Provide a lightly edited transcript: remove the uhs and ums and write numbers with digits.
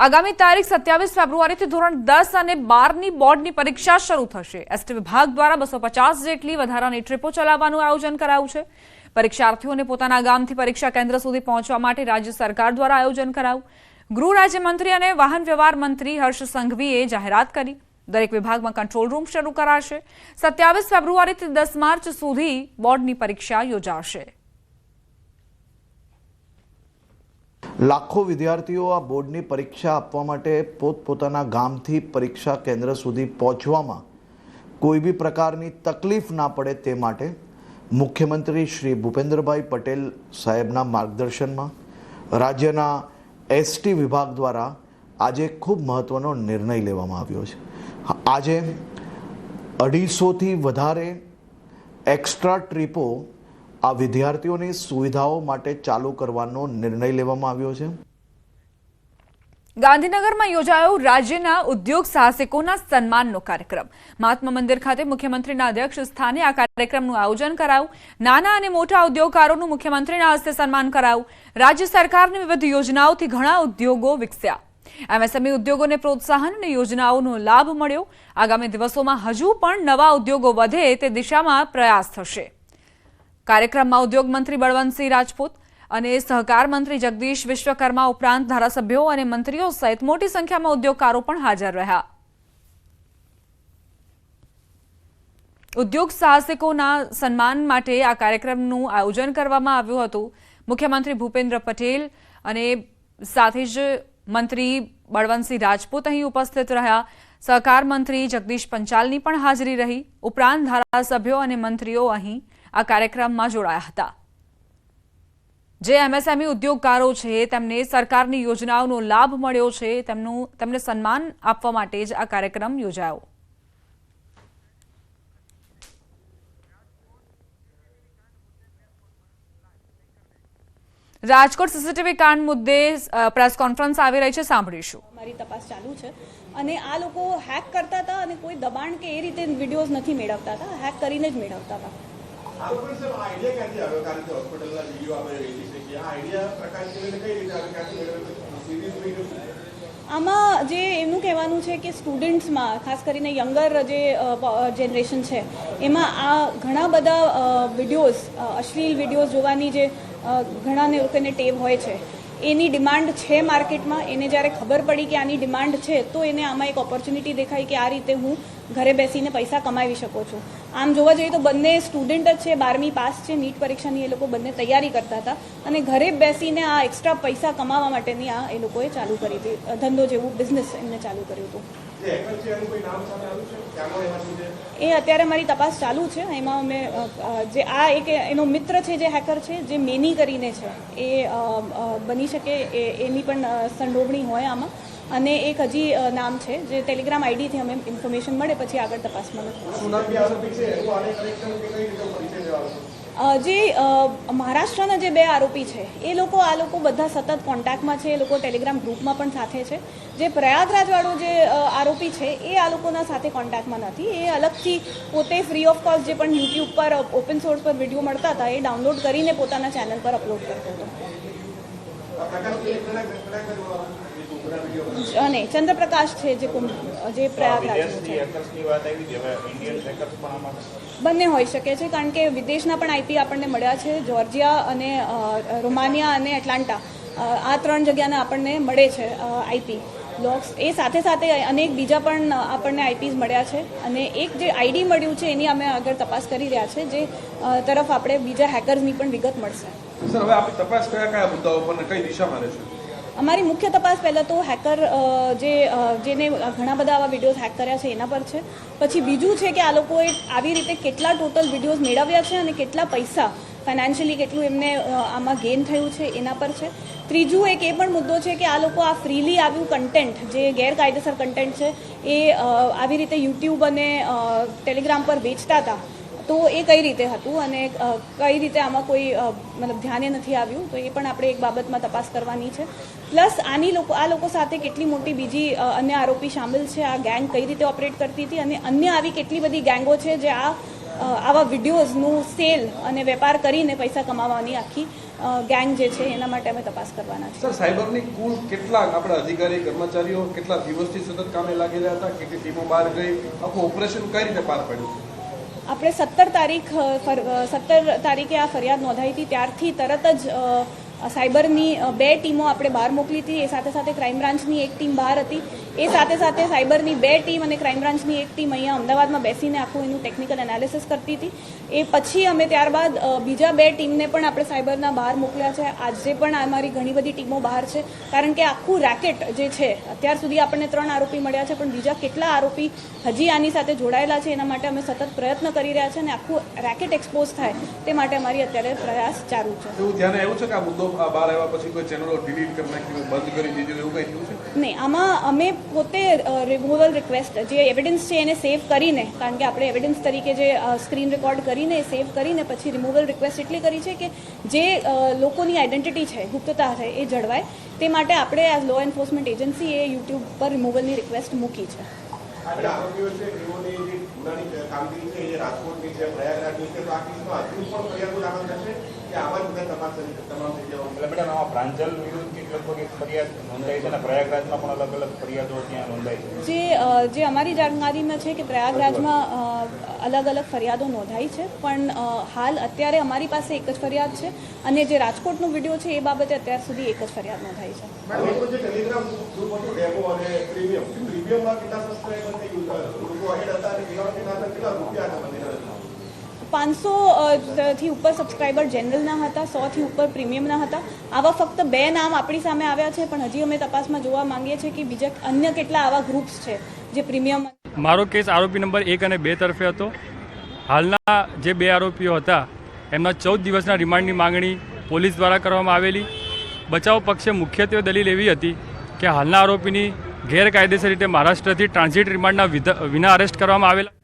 આગામી તારીખ 27 ફેબ્રુઆરીથી ધોરણ 10 અને 12ની બોર્ડની પરીક્ષા શરૂ થશે। એસટી વિભાગ દ્વારા 250 જેટલી વધારાની ટ્રીપો ચલાવવાનું આયોજન કરાયું છે। પરીક્ષાર્થીઓને પોતાના ગામથી પરીક્ષા કેન્દ્ર સુધી પહોંચવા માટે રાજ્ય સરકાર દ્વારા આયોજન કરાયું। ગૃહ રાજ્યમંત્રી અને વાહન વ્યવહાર મંત્રી હર્ષ સંઘવીએ જાહેરાત કરી। દરેક વિભાગમાં કંટ્રોલ રૂમ શરૂ કરાશે। 27 ફેબ્રુઆરીથી 10 માર્ચ સુધી બોર્ડની પરીક્ષા યોજાશે। लाखों विद्यार्थीओ आ बोर्डनी परीक्षा आपवा माटे पोतपोताना गामथी परीक्षा केंद्र सुधी पहोंचवामां कोई भी प्रकारनी तकलीफ ना पड़े ते माटे मुख्यमंत्री श्री भूपेन्द्रभाई पटेल साहेबना मार्गदर्शनमां राज्यना एसटी विभाग द्वारा आजे खूब महत्वनो निर्णय लेवामां आव्यो छे। आजे 250 थी वधारे एक्स्ट्रा ट्रीपो आ विद्यार्थीओनी सुविधाओं माटे चालू करवानो निर्णय लेवामां आव्यो छे। गांधीनगरमां योजायो राज्यना उद्योग साहसिकोना सन्माननो कार्यक्रम। महात्मा मंदिर खाते मुख्यमंत्रीना अध्यक्ष स्थाने आ कार्यक्रमनुं आयोजन करायुं। नाना अने मोटा उद्योगकारोनुं मुख्यमंत्रीना हस्ते सन्मान करायुं। राज्य सरकारनी विविध योजनाओथी घणा उद्योगो विकस्या। एमएसएमई उद्योगोने प्रोत्साहन अने योजनाओनो लाभ मळ्यो। आगामी दिवसोमां हजू पण नवा उद्योगो वधे ते दिशामां प्रयास थशे। कार्यक्रम में उद्योग मंत्री बळवंतसिंह राजपूत और सहकार मंत्री जगदीश विश्वकर्मा उपरांत धारासभ्यों और मंत्रीओ सहित मोटी संख्या में उद्योगकारो पण हाजर रह्या। उद्योग साहसिकोना सन्मान माटे आ कार्यक्रमनुं आयोजन करवामां आव्युं हतुं। मुख्यमंत्री भूपेन्द्र पटेल और साथे ज मंत्री बळवंतसिंह राजपूत अहीं उपस्थित रह्या। सहकार मंत्री जगदीश पंचालनी पण हाजरी रही। उपरांत धारासभ्यों और मंत्रीओ अहीं आ कार्यक्रम में जोड़ाया हता। जे एमएसएमई उद्योगकारो छे तेमने सरकारनी योजनाओनो लाभ मळ्यो छे तेमने सन्मान आपवा माटे ज आ कार्यक्रम योजायो। राजकोट सीसीटीवी कांड मुद्दे प्रेस कॉन्फ्रन्स आवी रही है, सांभळीशुं। हमारी तपास चालू है અને આ લોકો હેક કરતા હતા અને કોઈ દબાણ કે એ રીતે વિડિયોઝ નથી મેળવતા હતા, હેક કરીને જ મેળવતા હતા। આ લોકો સર આઈડિયા ક્યાંથી આવ્યો? કારણ કે હોસ્પિટલના વિડિયો આપણે વેચી છે કે આ આઈડિયા પ્રકાશ કરીને કઈ રીતે આવ્યો, ક્યાંથી મેળવ્યો? સિરીઝ વિડિયો આમાં જે એમનું કહેવાનું છે કે સ્ટુડન્ટ્સમાં ખાસ કરીને યંગર જે જનરેશન છે એમાં આ ઘણા બધા વિડિયોઝ અશ્લીલ વિડિયોઝ જોવાની જે ઘણાને લોકોને ટેવ હોય છે એની ડિમાન્ડ છે માર્કેટમાં। એને જ્યારે ખબર પડી કે આની ડિમાન્ડ છે તો એને આમાં એક ઓપોર્ચ્યુનિટી દેખાઈ કે આ રીતે હું ઘરે બેસીને પૈસા કમાવી શકું છું। આમ જોવા જઈએ તો બંને સ્ટુડન્ટ જ છે, 12મી પાસ છે, નીટ પરીક્ષાની એ લોકો બંને તૈયારી કરતા હતા અને ઘરે બેસીને આ એક્સ્ટ્રા પૈસા કમાવા માટેની આ એ લોકોએ ચાલુ કરી હતી, ધંધો જેવું બિઝનેસ એમને ચાલુ કર્યું હતું। એ અત્યારે મારી તપાસ ચાલુ છે। એમાં અમે જે આ એક એનો મિત્ર છે જે હેકર છે જે મેની કરીને છે એ બની શકે એની પણ સંડોવણી હોય આમાં અને એક હજી નામ છે જે ટેલિગ્રામ આઈડીથી અમે ઇન્ફોર્મેશન મળે પછી આગળ તપાસમાં જે મહારાષ્ટ્રના જે 2 આરોપી છે એ લોકો આ લોકો બધા સતત કોન્ટેક્ટમાં છે। એ લોકો ટેલિગ્રામ ગ્રુપમાં પણ સાથે છે। જે પ્રયાગરાજવાળો જે આરોપી છે એ આ લોકોના સાથે કોન્ટેક્ટમાં નથી। એ અલગથી પોતે ફ્રી ઓફ કોસ્ટ જે પણ યુટ્યુબ પર ઓપન સોર્સ પર વિડીયો મળતા હતા એ ડાઉનલોડ કરીને પોતાના ચેનલ પર અપલોડ કરતો હતો। અને ચંદ્રપ્રકાશ છે જે પ્રયાગરાજનો છે બંને હોઈ શકે છે કારણ કે વિદેશના પણ આઈપી આપણને મળ્યા છે। જોર્જિયા અને રોમાનિયા અને એટલાન્ટા આ 3 જગ્યાના આપણને મળે છે આઈપી લોગ્સ। એ સાથે સાથે અનેક બીજા પણ આપણને આઈપીઝ મળ્યા છે અને એક જે આઈડી મળ્યું છે એની અમે આગળ તપાસ કરી રહ્યા છે જે તરફ આપણે બીજા હેકર્સની પણ વિગત મળશે। સર હવે આપણી તપાસ કયા મુદ્દાઓ પર કઈ દિશામાં રહેશે? અમારી મુખ્ય તપાસ પહેલાં તો હેકર જેને ઘણા બધા આવા વિડીયોઝ હેક કર્યા છે એના પર છે। પછી બીજું છે કે આ લોકોએ આવી રીતે કેટલા ટોટલ વિડીયોઝ મેળવ્યા છે અને કેટલા પૈસા ફાઇનાન્શિયલી કેટલું એમને આમાં ગેઇન થયું છે એના પર છે। ત્રીજું એક એ પણ મુદ્દો છે કે આ લોકો આ ફ્રીલી આવ્યું કન્ટેન્ટ જે ગેરકાયદેસર કન્ટેન્ટ છે એ આવી રીતે યુટ્યુબ અને ટેલિગ્રામ પર વેચતા હતા તો એ કઈ રીતે હતું અને કઈ રીતે આમાં કોઈ મતલબ ધ્યાને નથી આવ્યું તો એ પણ આપણે એક બાબતમાં તપાસ કરવાની છે। પ્લસ આ લોકો સાથે કેટલી મોટી બીજી અન્ય આરોપી શામેલ છે, આ ગેંગ કઈ રીતે ઓપરેટ કરતી હતી અને અન્ય આવી કેટલી બધી ગેંગો છે જે આવા વિડીયોઝનું સેલ અને વેપાર કરીને પૈસા કમાવાની આખી ગેંગ જે છે એના માટે અમે તપાસ કરવાના છે. સર, સાયબરની કુલ કેટલા આપણા અધિકારી કર્મચારીઓ કેટલા દિવસથી સતત કામે લાગેલા હતા, કેટલી ટીમો બહાર ગઈ, આખું ઓપરેશન કઈ રીતે પાર પાડ્યું? આપણે 17 તારીખે આ ફરિયાદ નોંધાઈ હતી ત્યારથી તરત જ સાયબરની 2 ટીમો આપણે બહાર મોકલી હતી. એ સાથે સાથે ક્રાઇમ બ્રાન્ચની એક ટીમ બહાર હતી. એ સાથે સાથે સાયબરની 2 ટીમ અને ક્રાઇમ બ્રાન્ચની એક ટીમ અહીંયા અમદાવાદમાં બેસીને આખું એનું ટેકનિકલ એનાલિસિસ કરતી હતી. એ પછી અમે ત્યારબાદ બીજા 2 ટીમને પણ આપણે સાયબરના બહાર મોકલ્યા છે. આજે પણ અમારી ઘણી બધી ટીમો બહાર છે, કારણ કે આખું રેકેટ જે છે, અત્યાર સુધી આપણને 3 આરોપી મળ્યા છે, પણ બીજા કેટલા આરોપી હજી આની સાથે જોડાયેલા છે એના માટે અમે સતત પ્રયત્ન કરી રહ્યા છે અને આખું રેકેટ એક્સપોઝ થાય તે માટે અમારી અત્યારે પ્રયાસ ચાલુ છે. એવું ધ્યાને આવ્યું છે કે આ મુદ્દો બહાર આવ્યા પછી કોઈ ચેનલો ડિલીટ કરી નાખી, બંધ કરી દીધી, એવું કંઈ થયું છે? નહીં, આમાં અમે પોતે રિમૂવલ રિક્વેસ્ટ જે એવિડન્સ છે એને સેવ કરીને, કારણ કે આપણે એવિડન્સ તરીકે જે સ્ક્રીન રેકોર્ડ કરીને સેવ કરીને પછી રિમૂવલ રિક્વેસ્ટ એટલી કરી છે કે જે લોકોની આઈડેન્ટિટી છે, ગુપ્તતા છે, એ જળવાય તે માટે આપણે એઝ લો એન્ફોર્સમેન્ટ એજન્સી એ યુટ્યુબ પર રિમૂવલની રિક્વેસ્ટ મૂકી છે. આપણે આરોપીઓ છે તેઓની જે ગુનાની કામગીરી છે એ રાજકોટની છે, પ્રયાગરાજની છે, તો આ કેસમાં હજુ પણ ફરિયાદો દાખલ થશે કે આવા જ બધા તમામ જગ્યાઓ? એટલે બેટા આમાં પ્રાંજલ વિરુદ્ધ લગભગ એક ફરિયાદ નોંધાઈ છે અને પ્રયાગરાજમાં પણ અલગ અલગ ફરિયાદો ત્યાં નોંધાઈ છે. જે અમારી જાણકારીમાં છે કે પ્રયાગરાજમાં અલગ અલગ ફરિયાદો નોંધાઈ છે, પણ હાલ અત્યારે અમારી પાસે એક જ ફરિયાદ છે અને જે રાજકોટનો વિડીયો છે એ બાબતે અત્યાર સુધી એક જ ફરિયાદ નોંધાઈ છે. મેડમ, એક જે ટેલિગ્રામ ગ્રુપ હતું ડેમો અને પ્રીમિયમમાં કેટલા સબસ્ક્રાઇબર થઈ ગયું, લોકો હેડ હતા અને કેટલા રૂપિયા હતા બંનેના? 500 થી ઉપર સબસ્ક્રાઈબર જનરલના હતા, 100 થી ઉપર પ્રીમિયમના હતા. આવા ફક્ત 2 નામ આપણી સામે આવ્યા છે, પણ હજી અમે તપાસમાં જોવા માંગીએ છીએ કે બીજા અન્ય કેટલા આવા ગ્રુપ્સ છે જે પ્રીમિયમ. મારો કેસ આરોપી નંબર 1 અને 2 તરફે હતો. હાલના જે 2 આરોપીઓ હતા એમના 14 દિવસના રિમાન્ડની માંગણી પોલીસ દ્વારા કરવામાં આવેલી. બચાવ પક્ષે મુખ્યત્વે દલીલ એવી હતી કે હાલના આરોપીની ગેરકાયદેસર રીતે મહારાષ્ટ્રથી ટ્રાન્ઝિટ રિમાન્ડના વિના અરેસ્ટ કરવામાં આવેલા.